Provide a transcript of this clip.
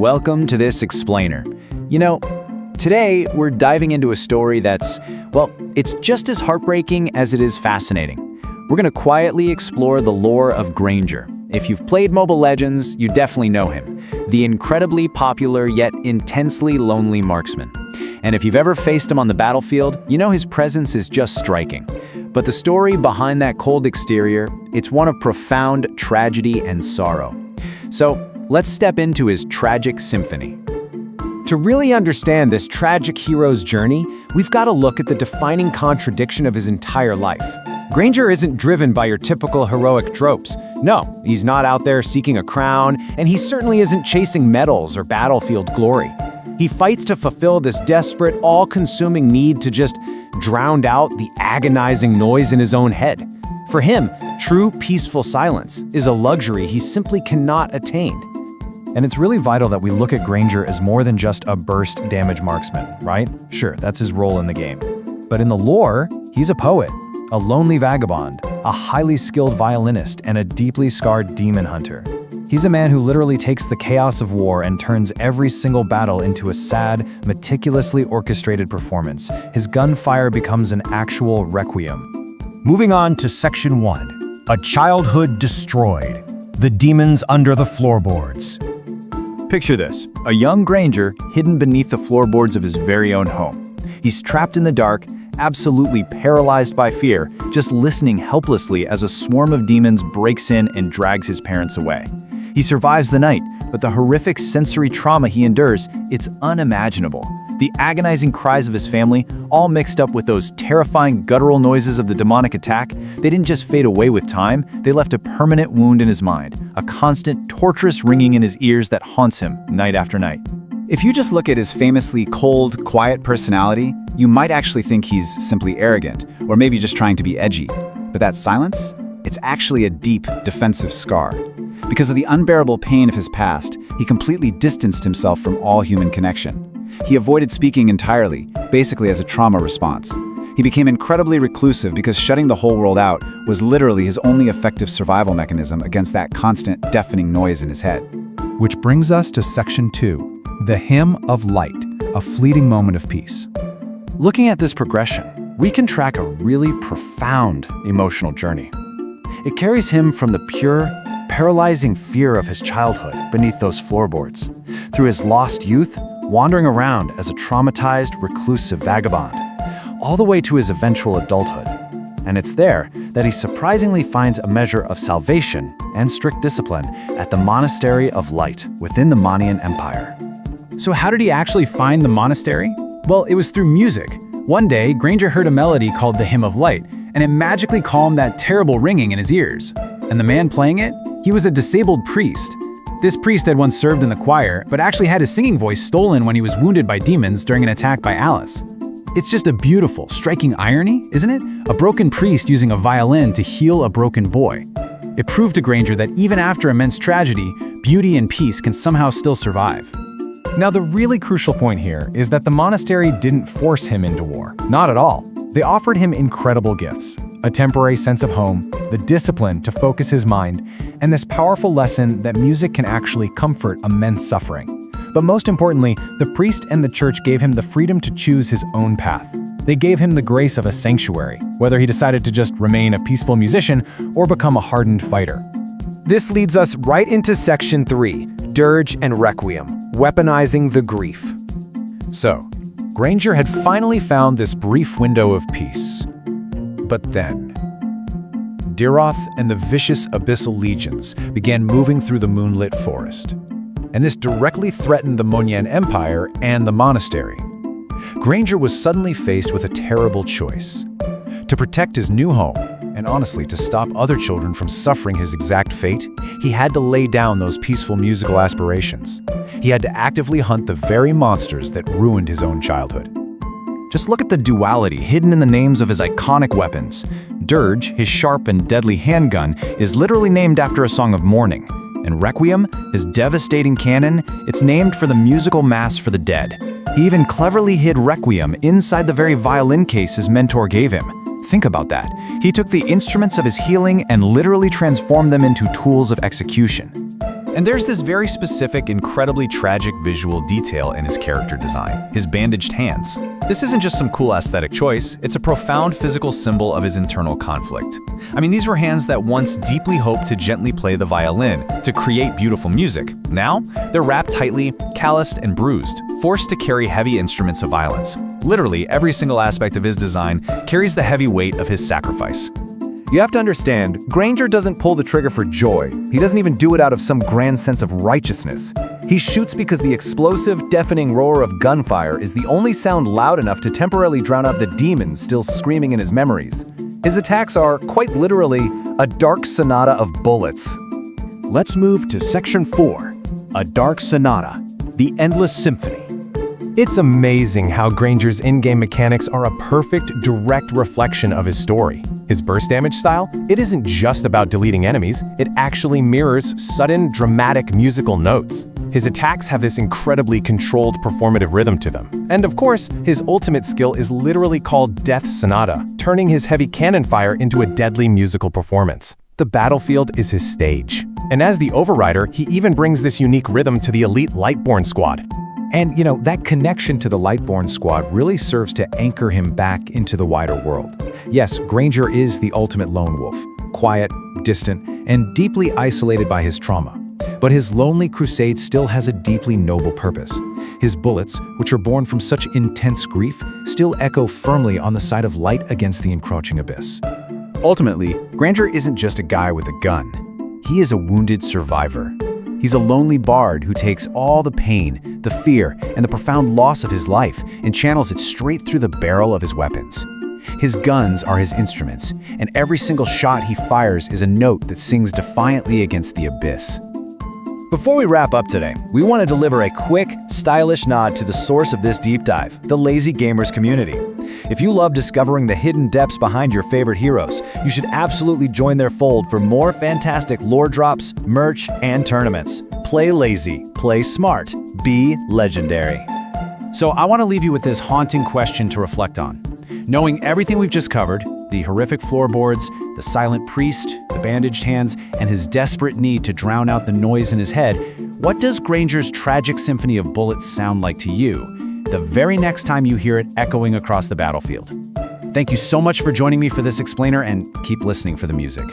Welcome to this explainer. Today we're diving into a story that's, it's just as heartbreaking as it is fascinating. We're going to quietly explore the lore of Granger. If you've played Mobile Legends, you definitely know him, the incredibly popular yet intensely lonely marksman. And if you've ever faced him on the battlefield, you know his presence is just striking. But the story behind that cold exterior, it's one of profound tragedy and sorrow. So let's step into his tragic symphony. To really understand this tragic hero's journey, we've got to look at the defining contradiction of his entire life. Granger isn't driven by your typical heroic tropes. No, he's not out there seeking a crown, and he certainly isn't chasing medals or battlefield glory. He fights to fulfill this desperate, all-consuming need to just drown out the agonizing noise in his own head. For him, true peaceful silence is a luxury he simply cannot attain. And it's really vital that we look at Granger as more than just a burst damage marksman, right? Sure, that's his role in the game. But in the lore, he's a poet, a lonely vagabond, a highly skilled violinist, and a deeply scarred demon hunter. He's a man who literally takes the chaos of war and turns every single battle into a sad, meticulously orchestrated performance. His gunfire becomes an actual requiem. Moving on to Section 1, A Childhood Destroyed. The Demons Under the Floorboards. Picture this, a young Granger hidden beneath the floorboards of his very own home. He's trapped in the dark, absolutely paralyzed by fear, just listening helplessly as a swarm of demons breaks in and drags his parents away. He survives the night, but the horrific sensory trauma he endures, it's unimaginable. The agonizing cries of his family, all mixed up with those terrifying guttural noises of the demonic attack, they didn't just fade away with time, they left a permanent wound in his mind, a constant, torturous ringing in his ears that haunts him night after night. If you just look at his famously cold, quiet personality, you might actually think he's simply arrogant, or maybe just trying to be edgy. But that silence? It's actually a deep, defensive scar. Because of the unbearable pain of his past, he completely distanced himself from all human connection. He avoided speaking entirely, basically as a trauma response. He became incredibly reclusive because shutting the whole world out was literally his only effective survival mechanism against that constant, deafening noise in his head. Which brings us to Section 2, The Hymn of Light, a fleeting moment of peace. Looking at this progression, we can track a really profound emotional journey. It carries him from the pure, paralyzing fear of his childhood beneath those floorboards, through his lost youth, wandering around as a traumatized, reclusive vagabond, all the way to his eventual adulthood. And it's there that he surprisingly finds a measure of salvation and strict discipline at the Monastery of Light within the Manian Empire. So how did he actually find the monastery? Well, it was through music. One day, Granger heard a melody called the Hymn of Light, and it magically calmed that terrible ringing in his ears. And the man playing it? He was a disabled priest. This priest had once served in the choir, but actually had his singing voice stolen when he was wounded by demons during an attack by Alice. It's just a beautiful, striking irony, isn't it? A broken priest using a violin to heal a broken boy. It proved to Granger that even after immense tragedy, beauty and peace can somehow still survive. Now, the really crucial point here is that the monastery didn't force him into war. Not at all. They offered him incredible gifts, a temporary sense of home, the discipline to focus his mind, and this powerful lesson that music can actually comfort immense suffering. But most importantly, the priest and the church gave him the freedom to choose his own path. They gave him the grace of a sanctuary, whether he decided to just remain a peaceful musician or become a hardened fighter. This leads us right into Section 3, Dirge and Requiem, Weaponizing the Grief. So, Granger had finally found this brief window of peace. But then, Diroth and the vicious abyssal legions began moving through the moonlit forest. And this directly threatened the Manian Empire and the monastery. Granger was suddenly faced with a terrible choice. To protect his new home, and honestly to stop other children from suffering his exact fate, he had to lay down those peaceful musical aspirations. He had to actively hunt the very monsters that ruined his own childhood. Just look at the duality hidden in the names of his iconic weapons. Dirge, his sharp and deadly handgun, is literally named after a song of mourning. And Requiem, his devastating cannon, it's named for the musical mass for the dead. He even cleverly hid Requiem inside the very violin case his mentor gave him. Think about that. He took the instruments of his healing and literally transformed them into tools of execution. And there's this very specific, incredibly tragic visual detail in his character design, his bandaged hands. This isn't just some cool aesthetic choice, it's a profound physical symbol of his internal conflict. I mean, these were hands that once deeply hoped to gently play the violin, to create beautiful music. Now, they're wrapped tightly, calloused and bruised, forced to carry heavy instruments of violence. Literally, every single aspect of his design carries the heavy weight of his sacrifice. You have to understand, Granger doesn't pull the trigger for joy. He doesn't even do it out of some grand sense of righteousness. He shoots because the explosive, deafening roar of gunfire is the only sound loud enough to temporarily drown out the demons still screaming in his memories. His attacks are, quite literally, a dark sonata of bullets. Let's move to Section 4, A Dark Sonata, The Endless Symphony. It's amazing how Granger's in-game mechanics are a perfect, direct reflection of his story. His burst damage style, it isn't just about deleting enemies, it actually mirrors sudden, dramatic musical notes. His attacks have this incredibly controlled performative rhythm to them. And of course, his ultimate skill is literally called Death Sonata, turning his heavy cannon fire into a deadly musical performance. The battlefield is his stage. And as the Overrider, he even brings this unique rhythm to the elite Lightborn squad. And, that connection to the Lightborn squad really serves to anchor him back into the wider world. Yes, Granger is the ultimate lone wolf, quiet, distant, and deeply isolated by his trauma. But his lonely crusade still has a deeply noble purpose. His bullets, which are born from such intense grief, still echo firmly on the side of light against the encroaching abyss. Ultimately, Granger isn't just a guy with a gun. He is a wounded survivor. He's a lonely bard who takes all the pain, the fear, and the profound loss of his life and channels it straight through the barrel of his weapons. His guns are his instruments, and every single shot he fires is a note that sings defiantly against the abyss. Before we wrap up today, we want to deliver a quick, stylish nod to the source of this deep dive, the Lazy Gamers community. If you love discovering the hidden depths behind your favorite heroes, you should absolutely join their fold for more fantastic lore drops, merch, and tournaments. Play lazy, play smart, be legendary. So I want to leave you with this haunting question to reflect on. Knowing everything we've just covered, the horrific floorboards, the silent priest, the bandaged hands, and his desperate need to drown out the noise in his head, what does Granger's tragic symphony of bullets sound like to you the very next time you hear it echoing across the battlefield? Thank you so much for joining me for this explainer, and keep listening for the music.